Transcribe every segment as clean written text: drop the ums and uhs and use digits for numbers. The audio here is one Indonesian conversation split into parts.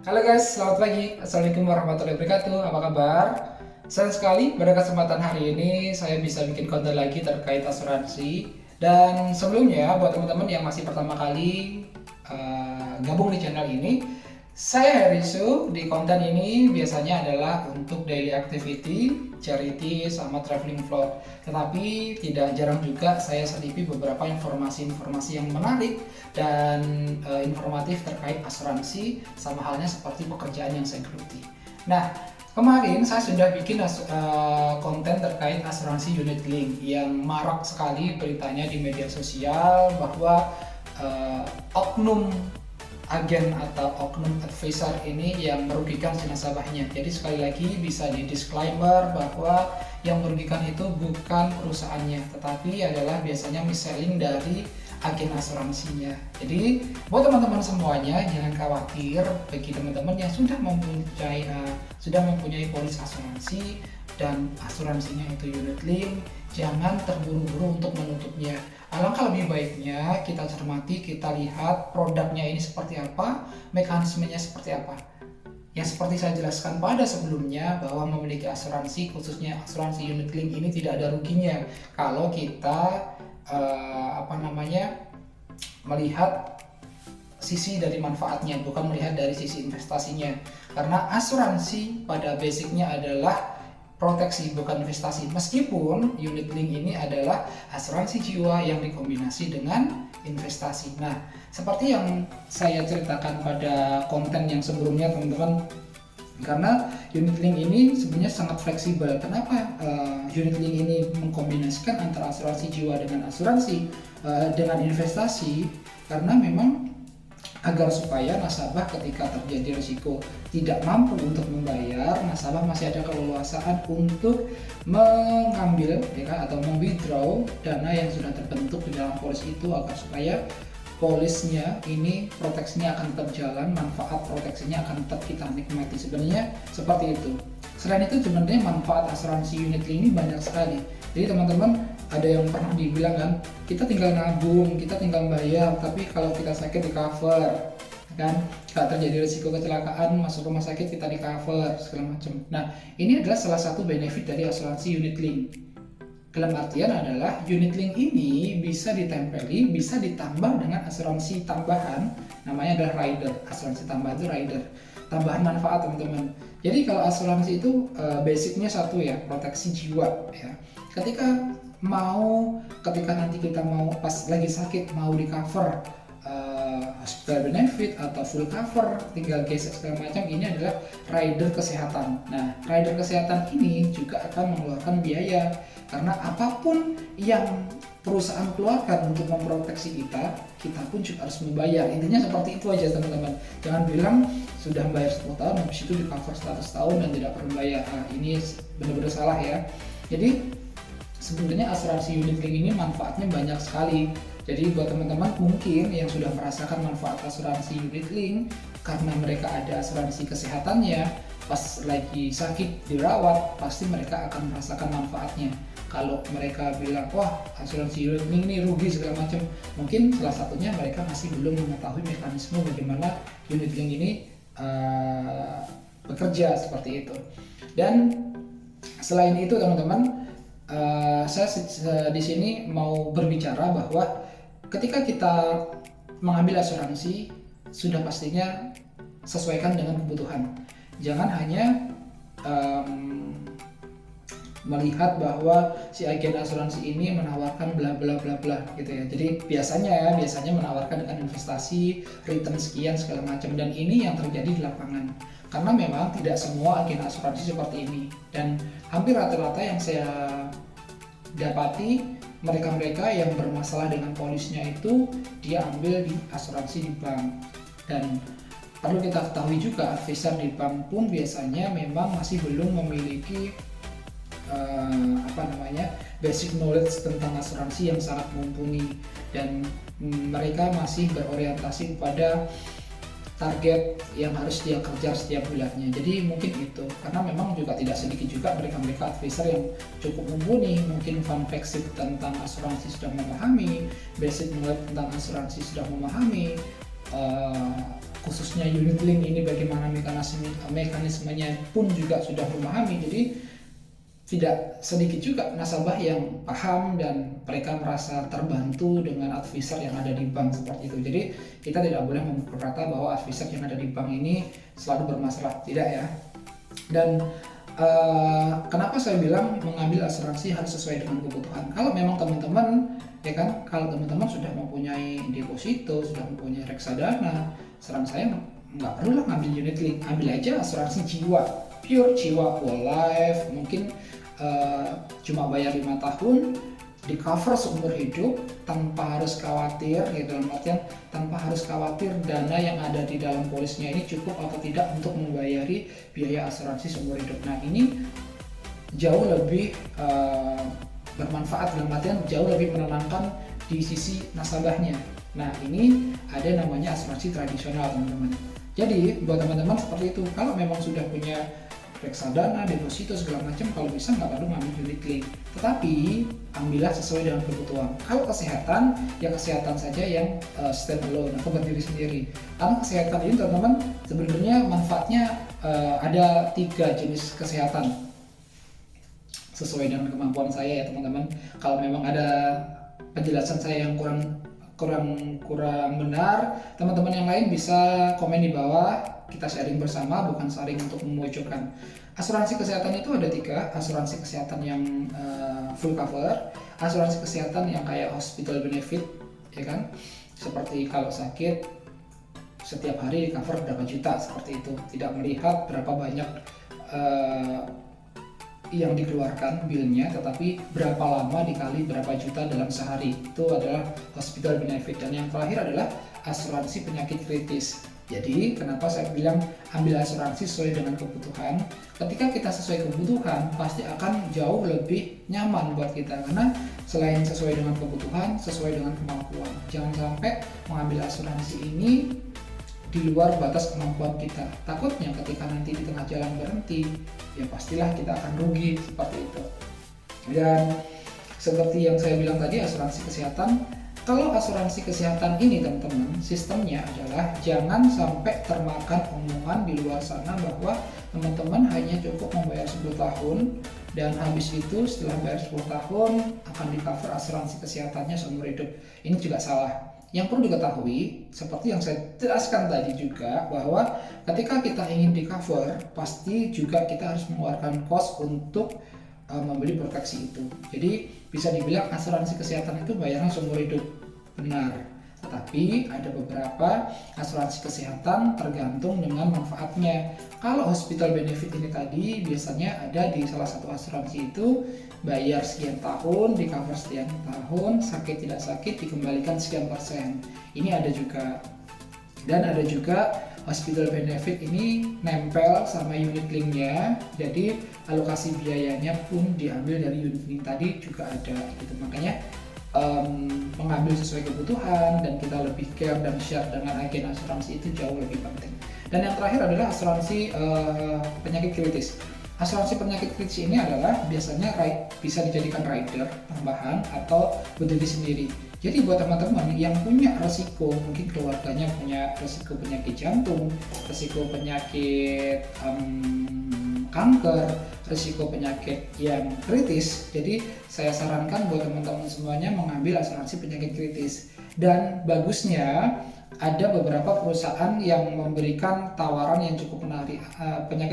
Halo guys, selamat pagi. Assalamualaikum warahmatullahi wabarakatuh. Apa kabar? Senang sekali pada kesempatan hari ini saya bisa bikin konten lagi terkait asuransi. Dan sebelumnya buat teman-teman yang masih pertama kali gabung di channel ini, saya Herisu. Di konten ini biasanya adalah untuk daily activity, charity, sama traveling vlog. Tetapi tidak jarang juga saya selipi beberapa informasi-informasi yang menarik dan informatif terkait asuransi, sama halnya seperti pekerjaan yang saya geluti. Nah, kemarin saya sudah bikin konten terkait asuransi unit link yang marak sekali beritanya di media sosial bahwa oknum agen atau oknum advisor ini yang merugikan si nasabahnya. Jadi sekali lagi bisa di disclaimer bahwa yang merugikan itu bukan perusahaannya, tetapi adalah biasanya mis-selling dari agen asuransinya. Jadi buat teman-teman semuanya jangan khawatir, bagi teman-teman yang sudah mempunyai polis asuransi dan asuransinya itu unit link, jangan terburu-buru untuk menutupnya. Alangkah lebih baiknya kita cermati, kita lihat produknya ini seperti apa, mekanismenya seperti apa. Yang seperti saya jelaskan pada sebelumnya, bahwa memiliki asuransi, khususnya asuransi unit link ini tidak ada ruginya kalau kita melihat sisi dari manfaatnya, bukan melihat dari sisi investasinya. Karena asuransi pada basicnya adalah proteksi, bukan investasi. Meskipun unit link ini adalah asuransi jiwa yang dikombinasi dengan investasi. Nah, seperti yang saya ceritakan pada konten yang sebelumnya teman-teman, karena unit link ini sebenarnya sangat fleksibel. Kenapa unit link ini mengkombinasikan antara asuransi jiwa dengan asuransi dengan investasi? Karena memang agar supaya nasabah ketika terjadi risiko tidak mampu untuk membayar, nasabah masih ada keleluasaan untuk mengambil atau meng-withdraw dana yang sudah terbentuk di dalam polis itu, agar supaya polisnya ini proteksinya akan tetap jalan, manfaat proteksinya akan tetap kita nikmati. Sebenarnya seperti itu. Selain itu sebenarnya manfaat asuransi unit link ini banyak sekali. Jadi teman-teman, ada yang pernah dibilang kan, kita tinggal nabung, kita tinggal bayar, tapi kalau kita sakit di cover, kan? Kalau terjadi risiko kecelakaan masuk rumah sakit kita di cover segala macam. Nah, ini adalah salah satu benefit dari asuransi unit link. Dalam artian adalah unit link ini bisa ditempeli, bisa ditambah dengan asuransi tambahan, namanya adalah rider. Asuransi tambahan itu rider, tambahan manfaat teman-teman. Jadi kalau asuransi itu basicnya satu ya, proteksi jiwa ya. Ketika nanti kita mau pas lagi sakit mau di cover hospital benefit atau full cover, tinggal gesek segala macam, ini adalah rider kesehatan. Nah, rider kesehatan ini juga akan mengeluarkan biaya, karena apapun yang perusahaan keluarkan untuk memproteksi kita, kita pun juga harus membayar. Intinya seperti itu aja teman-teman. Jangan bilang sudah bayar 10 tahun habis itu di cover 100 tahun dan tidak perlu bayar. Nah, ini benar-benar salah ya. Jadi sebenarnya asuransi unit link ini manfaatnya banyak sekali. Jadi buat teman-teman mungkin yang sudah merasakan manfaat asuransi unit link karena mereka ada asuransi kesehatannya, pas lagi sakit dirawat pasti mereka akan merasakan manfaatnya. Kalau mereka bilang wah asuransi unit link ini rugi segala macam, mungkin salah satunya mereka masih belum mengetahui mekanisme bagaimana unit link ini bekerja seperti itu. Dan selain itu teman-teman, saya di sini mau berbicara bahwa ketika kita mengambil asuransi, sudah pastinya sesuaikan dengan kebutuhan. Jangan hanya melihat bahwa si agen asuransi ini menawarkan bla bla bla bla gitu ya. Jadi biasanya menawarkan dengan investasi, return sekian segala macam, dan ini yang terjadi di lapangan. Karena memang tidak semua agen asuransi seperti ini, dan hampir rata-rata yang saya dapati mereka-mereka yang bermasalah dengan polisnya itu dia ambil di asuransi di bank. Dan perlu kita ketahui juga, advisor di bank pun biasanya memang masih belum memiliki basic knowledge tentang asuransi yang sangat mumpuni, dan mereka masih berorientasi kepada target yang harus dia kejar setiap bulannya. Jadi mungkin itu, karena memang juga tidak sedikit juga mereka advisor yang cukup mumpuni, mungkin fun fact tentang asuransi sudah memahami, basic knowledge tentang asuransi sudah memahami, khususnya unit link ini bagaimana mekanismenya pun juga sudah memahami. Jadi tidak sedikit juga nasabah yang paham dan mereka merasa terbantu dengan advisor yang ada di bank seperti itu. Jadi kita tidak boleh memukul rata bahwa advisor yang ada di bank ini selalu bermasalah, tidak ya. Dan kenapa saya bilang mengambil asuransi harus sesuai dengan kebutuhan. Kalau memang teman-teman ya kan, kalau teman-teman sudah mempunyai deposito, sudah mempunyai reksadana, saran saya nggak perlu lah ngambil unit link, ambil aja asuransi jiwa, pure jiwa, whole life, mungkin cuma bayar 5 tahun, di cover seumur hidup tanpa harus khawatir, ya dalam artian tanpa harus khawatir dana yang ada di dalam polisnya ini cukup atau tidak untuk membayari biaya asuransi seumur hidup. Nah ini jauh lebih bermanfaat, dalam artian jauh lebih menenangkan di sisi nasabahnya. Nah ini ada namanya asuransi tradisional teman-teman. Jadi buat teman-teman seperti itu, kalau memang sudah punya reksadana, deposito segala macam, kalau bisa nggak perlu ngambil unit link, tetapi ambillah sesuai dengan kebutuhan. Kalau kesehatan, ya kesehatan saja yang stand alone atau berdiri sendiri. Karena kesehatan ini teman-teman sebenarnya manfaatnya ada 3 jenis kesehatan sesuai dengan kemampuan saya ya teman-teman. Kalau memang ada penjelasan saya yang kurang benar, teman-teman yang lain bisa komen di bawah, kita sharing bersama, bukan sharing untuk memojokkan. Asuransi kesehatan itu ada 3, asuransi kesehatan yang full cover, asuransi kesehatan yang kayak hospital benefit, ya kan, seperti kalau sakit setiap hari di cover berapa juta, seperti itu, tidak melihat berapa banyak yang dikeluarkan bilnya, tetapi berapa lama dikali berapa juta dalam sehari, itu adalah hospital benefit. Dan yang terakhir adalah asuransi penyakit kritis. Jadi kenapa saya bilang ambil asuransi sesuai dengan kebutuhan. Ketika kita sesuai kebutuhan pasti akan jauh lebih nyaman buat kita, karena selain sesuai dengan kebutuhan, sesuai dengan kemampuan. Jangan sampai mengambil asuransi ini di luar batas kemampuan kita. Takutnya ketika nanti di tengah jalan berhenti, ya pastilah kita akan rugi seperti itu. Dan seperti yang saya bilang tadi, asuransi kesehatan, kalau asuransi kesehatan ini teman-teman, sistemnya adalah jangan sampai termakan omongan di luar sana bahwa teman-teman hanya cukup membayar 10 tahun dan habis itu setelah bayar 10 tahun akan di cover asuransi kesehatannya seumur hidup. Ini juga salah. Yang perlu diketahui, seperti yang saya jelaskan tadi juga, bahwa ketika kita ingin di cover, pasti juga kita harus mengeluarkan cost untuk membeli proteksi itu. Jadi bisa dibilang asuransi kesehatan itu bayarnya seumur hidup, benar. Tetapi ada beberapa asuransi kesehatan tergantung dengan manfaatnya. Kalau hospital benefit ini tadi biasanya ada di salah satu asuransi itu, bayar sekian tahun, di cover sekian tahun, sakit tidak sakit dikembalikan sekian persen. Ini ada juga. Dan ada juga hospital benefit ini nempel sama unit linknya, jadi alokasi biayanya pun diambil dari unit link tadi juga ada gitu. Makanya mengambil sesuai kebutuhan dan kita lebih care dan share dengan agen asuransi itu jauh lebih penting. Dan yang terakhir adalah asuransi penyakit kritis. Asuransi penyakit kritis ini adalah biasanya bisa dijadikan rider tambahan atau berdiri sendiri. Jadi buat teman-teman yang punya resiko, mungkin keluarganya punya resiko penyakit jantung, resiko penyakit kanker, resiko penyakit yang kritis, jadi saya sarankan buat teman-teman semuanya mengambil asuransi penyakit kritis. Dan bagusnya ada beberapa perusahaan yang memberikan tawaran yang cukup menarik.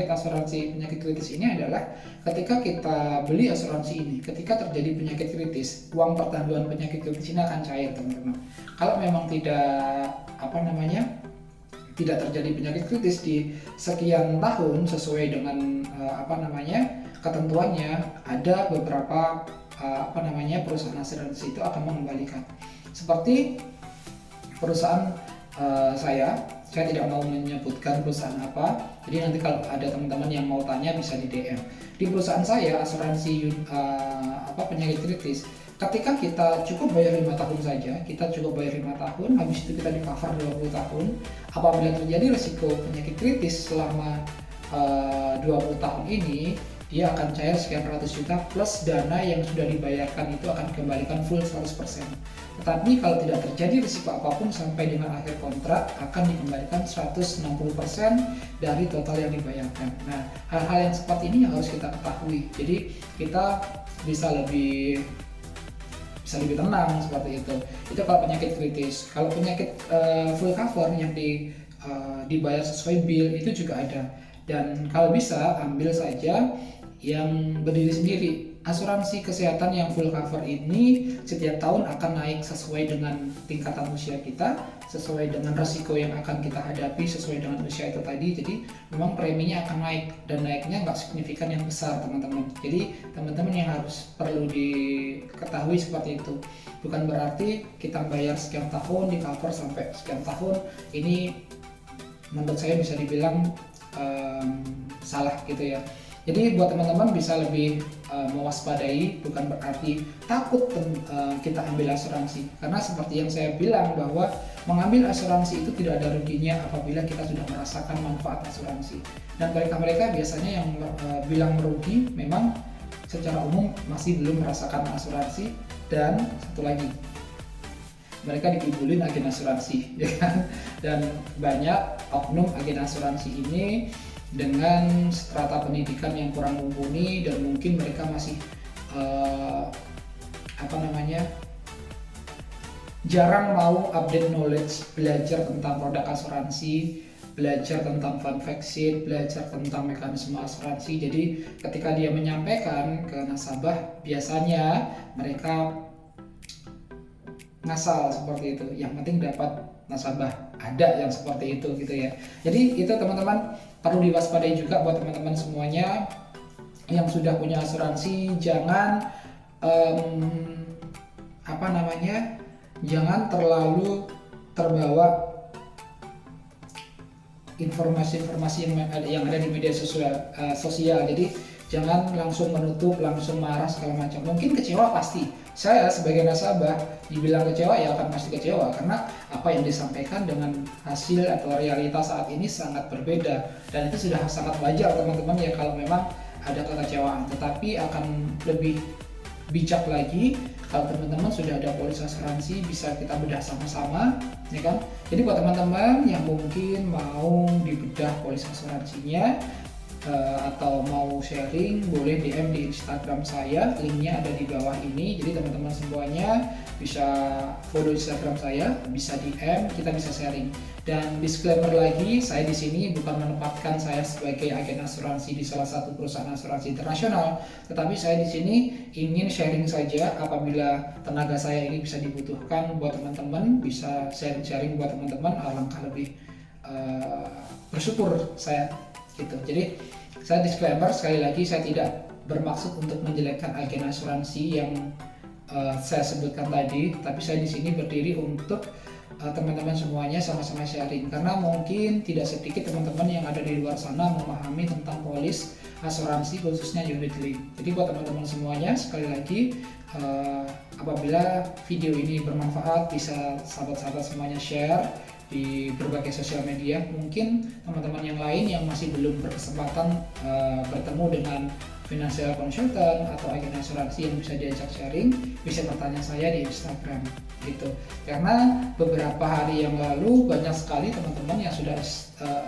Asuransi penyakit kritis ini adalah ketika kita beli asuransi ini, ketika terjadi penyakit kritis, uang pertanggungan penyakit kritis ini akan cair teman-teman. Kalau memang tidak terjadi penyakit kritis di sekian tahun sesuai dengan ketentuannya, ada beberapa perusahaan asuransi itu akan mengembalikan. Seperti perusahaan saya tidak mau menyebutkan perusahaan apa, jadi nanti kalau ada teman-teman yang mau tanya bisa di DM. Di perusahaan saya asuransi penyakit kritis, ketika kita cukup bayar 5 tahun saja, habis itu kita di cover 20 tahun. Apabila terjadi risiko penyakit kritis selama 20 tahun ini, dia akan cair sekian ratus juta plus dana yang sudah dibayarkan itu akan dikembalikan full 100%. Tetapi kalau tidak terjadi risiko apapun sampai dengan akhir kontrak akan dikembalikan 160% dari total yang dibayarkan. Nah, hal-hal yang seperti ini yang harus kita ketahui. Jadi kita bisa lebih tenang seperti itu. Itu kalau penyakit kritis. Kalau penyakit full cover yang dibayar sesuai bill itu juga ada. Dan kalau bisa ambil saja yang berdiri sendiri. Asuransi kesehatan yang full cover ini setiap tahun akan naik sesuai dengan tingkatan usia kita, sesuai dengan risiko yang akan kita hadapi, sesuai dengan usia itu tadi. Jadi memang preminya akan naik, dan naiknya nggak signifikan yang besar teman-teman. Jadi teman-teman yang harus perlu diketahui seperti itu. Bukan berarti kita bayar sekian tahun di cover sampai sekian tahun, ini menurut saya bisa dibilang salah gitu ya. Jadi buat teman-teman bisa lebih mewaspadai, bukan berarti takut kita ambil asuransi. Karena seperti yang saya bilang bahwa mengambil asuransi itu tidak ada ruginya apabila kita sudah merasakan manfaat asuransi. Dan mereka biasanya yang bilang merugi memang secara umum masih belum merasakan asuransi. Dan satu lagi, mereka dikibulin agen asuransi, ya kan? Dan banyak oknum agen asuransi ini dengan strata pendidikan yang kurang mumpuni, dan mungkin mereka masih jarang mau update knowledge, belajar tentang produk asuransi, belajar tentang fund fact sheet, belajar tentang mekanisme asuransi. Jadi ketika dia menyampaikan ke nasabah, biasanya mereka ngasal seperti itu. Yang penting dapat nasabah, ada yang seperti itu gitu ya. Jadi itu teman-teman perlu diwaspadai juga buat teman-teman semuanya yang sudah punya asuransi. Jangan jangan terlalu terbawa informasi-informasi yang ada di media sosial. Jadi jangan langsung menutup, langsung marah segala macam. Mungkin kecewa pasti. Saya sebagai nasabah dibilang kecewa ya akan pasti kecewa, karena apa yang disampaikan dengan hasil atau realitas saat ini sangat berbeda, dan itu sudah sangat wajar teman-teman ya kalau memang ada kekecewaan. Tetapi akan lebih bijak lagi kalau teman-teman sudah ada polis asuransi, bisa kita bedah sama-sama, ya kan? Jadi buat teman-teman yang mungkin mau dibedah polis asuransinya atau mau sharing, boleh DM di Instagram saya, linknya ada di bawah ini. Jadi teman-teman semuanya bisa follow Instagram saya, bisa DM, kita bisa sharing. Dan disclaimer lagi, saya di sini bukan menempatkan saya sebagai agen asuransi di salah satu perusahaan asuransi internasional, tetapi saya di sini ingin sharing saja. Apabila tenaga saya ini bisa dibutuhkan buat teman-teman, bisa sharing-sharing buat teman-teman, alangkah lebih bersyukur saya gitu. Jadi saya disclaimer sekali lagi, saya tidak bermaksud untuk menjelekkan agen asuransi yang saya sebutkan tadi, tapi saya di sini berdiri untuk teman-teman semuanya sama-sama sharing, karena mungkin tidak sedikit teman-teman yang ada di luar sana memahami tentang polis asuransi khususnya unit link. Jadi buat teman-teman semuanya sekali lagi, apabila video ini bermanfaat, bisa sahabat-sahabat semuanya share di berbagai sosial media. Mungkin teman-teman yang lain yang masih belum berkesempatan bertemu dengan financial consultant atau agen asuransi yang bisa diajak sharing, bisa bertanya saya di Instagram gitu. Karena beberapa hari yang lalu banyak sekali teman-teman yang sudah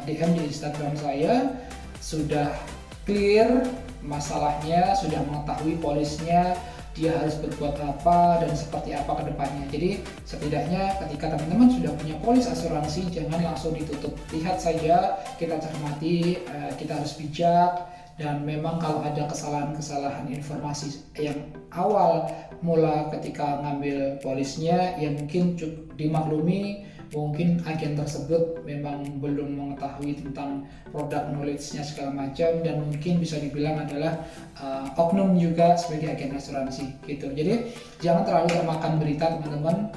DM di Instagram saya, sudah clear masalahnya, sudah mengetahui polisnya, dia harus berbuat apa dan seperti apa ke depannya. Jadi setidaknya ketika teman-teman sudah punya polis asuransi, jangan langsung ditutup. Lihat saja, kita cermati, kita harus bijak. Dan memang kalau ada kesalahan-kesalahan informasi yang awal mula ketika ngambil polisnya, ya mungkin dimaklumi, mungkin agen tersebut memang belum mengetahui tentang produk knowledge-nya segala macam, dan mungkin bisa dibilang adalah oknum juga sebagai agen asuransi gitu. Jadi jangan terlalu termakan berita teman-teman,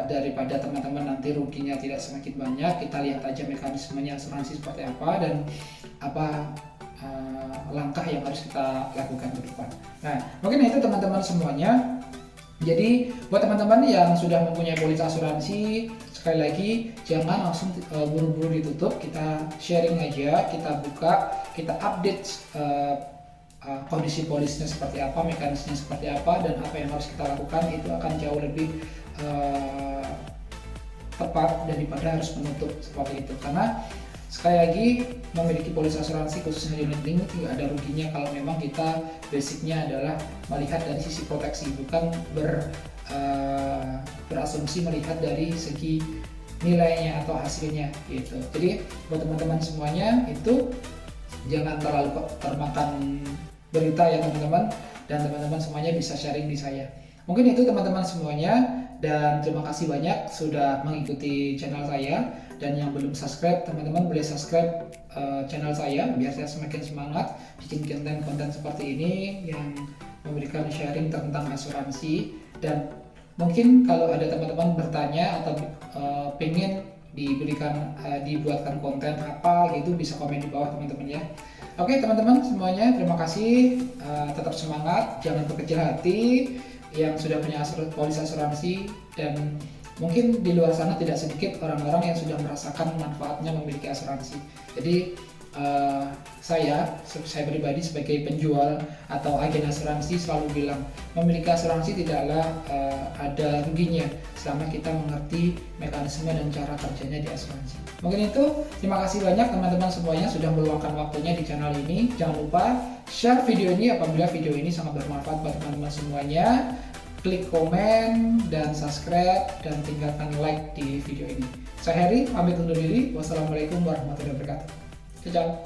daripada teman-teman nanti ruginya tidak semakin banyak. Kita lihat aja mekanismenya asuransi seperti apa dan apa langkah yang harus kita lakukan ke depan. Nah, mungkin itu teman-teman semuanya. Jadi buat teman-teman yang sudah mempunyai polis asuransi, sekali lagi jangan langsung buru-buru ditutup. Kita sharing aja, kita buka, kita update kondisi polisnya seperti apa, mekanismenya seperti apa, dan apa yang harus kita lakukan. Itu akan jauh lebih tepat daripada harus menutup seperti itu. Karena sekali lagi memiliki polis asuransi khususnya unit link tidak ada ruginya kalau memang kita basicnya adalah melihat dari sisi proteksi, bukan berasumsi melihat dari segi nilainya atau hasilnya gitu. Jadi buat teman-teman semuanya itu jangan terlalu termakan berita ya teman-teman, dan teman-teman semuanya bisa sharing di saya. Mungkin itu teman-teman semuanya, dan terima kasih banyak sudah mengikuti channel saya. Dan yang belum subscribe, teman-teman boleh subscribe channel saya biar saya semakin semangat bikin konten-konten seperti ini yang memberikan sharing tentang asuransi. Dan mungkin kalau ada teman-teman bertanya atau pengen dibuatkan konten apa gitu, bisa komen di bawah teman-teman ya. Oke teman-teman semuanya, terima kasih, tetap semangat, jangan berkecil hati yang sudah punya polis asuransi, dan mungkin di luar sana tidak sedikit orang-orang yang sudah merasakan manfaatnya memiliki asuransi. Jadi saya pribadi sebagai penjual atau agen asuransi selalu bilang memiliki asuransi tidaklah ada ruginya selama kita mengerti mekanisme dan cara kerjanya di asuransi. Mungkin itu, terima kasih banyak teman-teman semuanya sudah meluangkan waktunya di channel ini. Jangan lupa share video ini apabila video ini sangat bermanfaat buat teman-teman semuanya. Klik komen dan subscribe dan tinggalkan like di video ini. Saya Heri, pamit undur diri. Wassalamualaikum warahmatullahi wabarakatuh. Ciao.